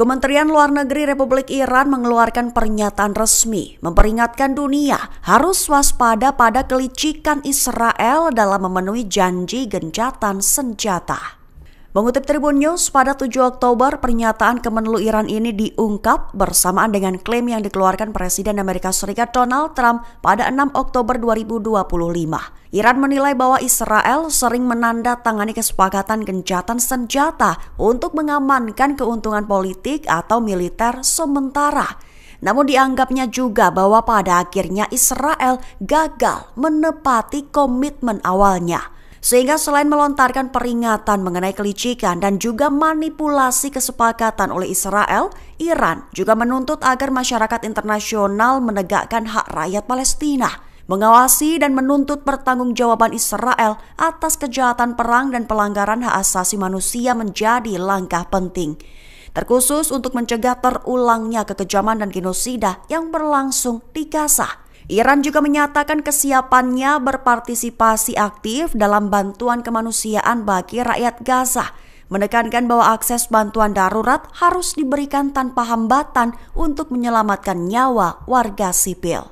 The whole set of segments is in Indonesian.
Kementerian Luar Negeri Republik Iran mengeluarkan pernyataan resmi memperingatkan dunia harus waspada pada kelicikan Israel dalam memenuhi janji gencatan senjata. Mengutip Tribun News, pada 7 Oktober, pernyataan Kemenlu Iran ini diungkap bersamaan dengan klaim yang dikeluarkan Presiden Amerika Serikat Donald Trump pada 6 Oktober 2025. Iran menilai bahwa Israel sering menandatangani kesepakatan gencatan senjata untuk mengamankan keuntungan politik atau militer sementara. Namun dianggapnya juga bahwa pada akhirnya Israel gagal menepati komitmen awalnya. Sehingga selain melontarkan peringatan mengenai kelicikan dan juga manipulasi kesepakatan oleh Israel, Iran juga menuntut agar masyarakat internasional menegakkan hak rakyat Palestina, mengawasi dan menuntut pertanggungjawaban Israel atas kejahatan perang dan pelanggaran hak asasi manusia menjadi langkah penting, terkhusus untuk mencegah terulangnya kekejaman dan genosida yang berlangsung di Gaza. Iran juga menyatakan kesiapannya berpartisipasi aktif dalam bantuan kemanusiaan bagi rakyat Gaza, menekankan bahwa akses bantuan darurat harus diberikan tanpa hambatan untuk menyelamatkan nyawa warga sipil.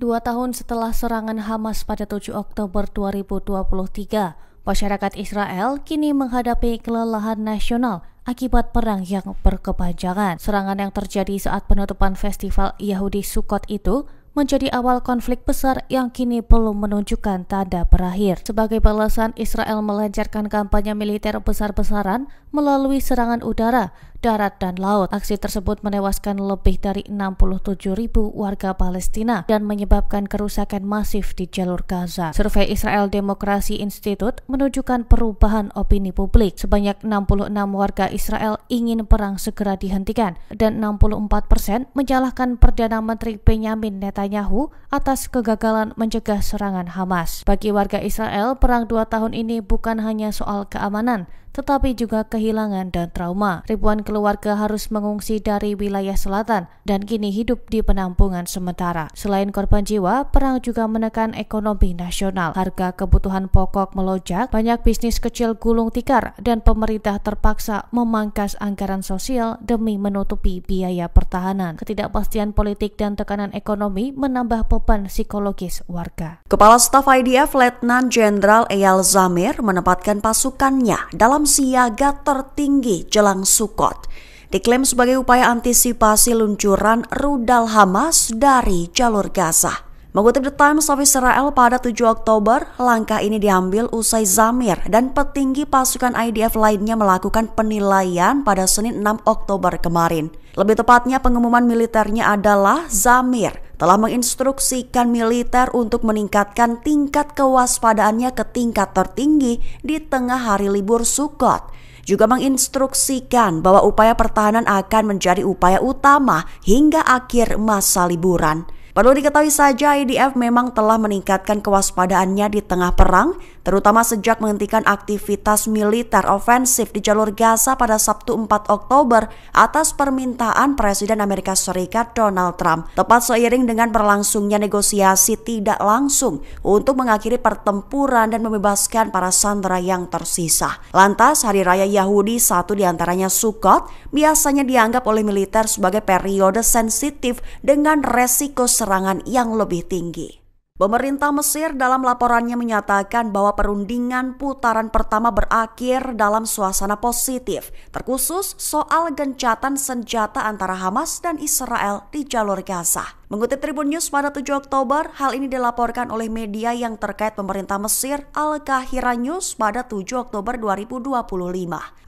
2 tahun setelah serangan Hamas pada 7 Oktober 2023, masyarakat Israel kini menghadapi kelelahan nasional akibat perang yang berkepanjangan. Serangan yang terjadi saat penutupan festival Yahudi Sukkot itu menjadi awal konflik besar yang kini belum menunjukkan tanda berakhir. Sebagai balasan, Israel melancarkan kampanye militer besar-besaran melalui serangan udara, darat, dan laut. Aksi tersebut menewaskan lebih dari 67.000 warga Palestina dan menyebabkan kerusakan masif di jalur Gaza. Survei Israel Democracy Institute menunjukkan perubahan opini publik. Sebanyak 66 warga Israel ingin perang segera dihentikan dan 64% menyalahkan Perdana Menteri Benjamin Netanyahu atas kegagalan mencegah serangan Hamas. Bagi warga Israel, perang 2 tahun ini bukan hanya soal keamanan, tetapi juga kehilangan dan trauma. Ribuan keluarga harus mengungsi dari wilayah selatan dan kini hidup di penampungan sementara. Selain korban jiwa, perang juga menekan ekonomi nasional. Harga kebutuhan pokok melonjak, banyak bisnis kecil gulung tikar, dan pemerintah terpaksa memangkas anggaran sosial demi menutupi biaya pertahanan. Ketidakpastian politik dan tekanan ekonomi menambah beban psikologis warga. Kepala Staf IDF Letnan Jenderal Eyal Zamir menempatkan pasukannya dalam siaga tertinggi jelang Sukkot, diklaim sebagai upaya antisipasi luncuran rudal Hamas dari jalur Gaza. Mengutip The Times of Israel pada 7 Oktober, langkah ini diambil usai Zamir dan petinggi pasukan IDF lainnya melakukan penilaian pada Senin 6 Oktober kemarin. Lebih tepatnya, pengumuman militernya adalah Zamir telah menginstruksikan militer untuk meningkatkan tingkat kewaspadaannya ke tingkat tertinggi di tengah hari libur Sukkot. Juga menginstruksikan bahwa upaya pertahanan akan menjadi upaya utama hingga akhir masa liburan. Perlu diketahui saja, IDF memang telah meningkatkan kewaspadaannya di tengah perang, terutama sejak menghentikan aktivitas militer ofensif di jalur Gaza pada Sabtu 4 Oktober atas permintaan Presiden Amerika Serikat Donald Trump, tepat seiring dengan berlangsungnya negosiasi tidak langsung untuk mengakhiri pertempuran dan membebaskan para sandera yang tersisa. Lantas, Hari Raya Yahudi, satu diantaranya Sukkot, biasanya dianggap oleh militer sebagai periode sensitif dengan resiko serangan yang lebih tinggi. Pemerintah Mesir dalam laporannya menyatakan bahwa perundingan putaran pertama berakhir dalam suasana positif, terkhusus soal gencatan senjata antara Hamas dan Israel di jalur Gaza. Mengutip Tribun News pada 7 Oktober, hal ini dilaporkan oleh media yang terkait pemerintah Mesir, Al-Qahira News pada 7 Oktober 2025.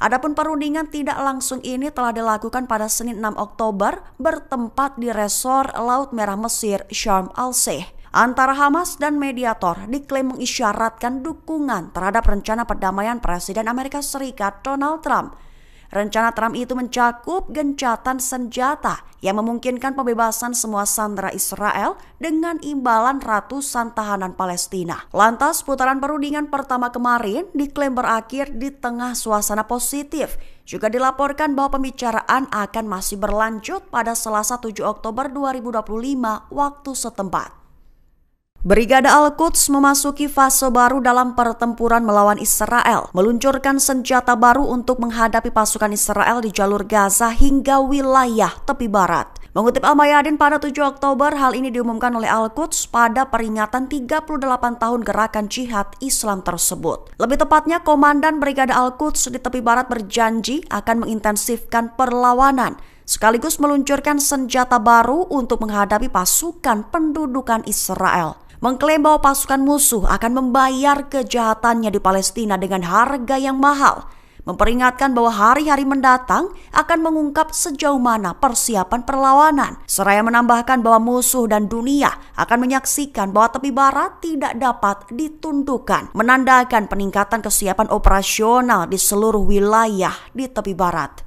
Adapun perundingan tidak langsung ini telah dilakukan pada Senin 6 Oktober bertempat di resor Laut Merah Mesir, Sharm el-Sheikh. Antara Hamas dan mediator diklaim mengisyaratkan dukungan terhadap rencana perdamaian Presiden Amerika Serikat Donald Trump. Rencana Trump itu mencakup gencatan senjata yang memungkinkan pembebasan semua sandera Israel dengan imbalan ratusan tahanan Palestina. Lantas, putaran perundingan pertama kemarin diklaim berakhir di tengah suasana positif. Juga dilaporkan bahwa pembicaraan akan masih berlanjut pada Selasa 7 Oktober 2025 waktu setempat. Brigade Al-Quds memasuki fase baru dalam pertempuran melawan Israel, meluncurkan senjata baru untuk menghadapi pasukan Israel di jalur Gaza hingga wilayah tepi barat. Mengutip Al-Mayadin pada 7 Oktober, hal ini diumumkan oleh Al-Quds pada peringatan 38 tahun gerakan jihad Islam tersebut. Lebih tepatnya, Komandan Brigade Al-Quds di tepi barat berjanji akan mengintensifkan perlawanan, sekaligus meluncurkan senjata baru untuk menghadapi pasukan pendudukan Israel. Mengklaim bahwa pasukan musuh akan membayar kejahatannya di Palestina dengan harga yang mahal. Memperingatkan bahwa hari-hari mendatang akan mengungkap sejauh mana persiapan perlawanan. Seraya menambahkan bahwa musuh dan dunia akan menyaksikan bahwa tepi barat tidak dapat ditundukkan, menandakan peningkatan kesiapan operasional di seluruh wilayah di tepi barat.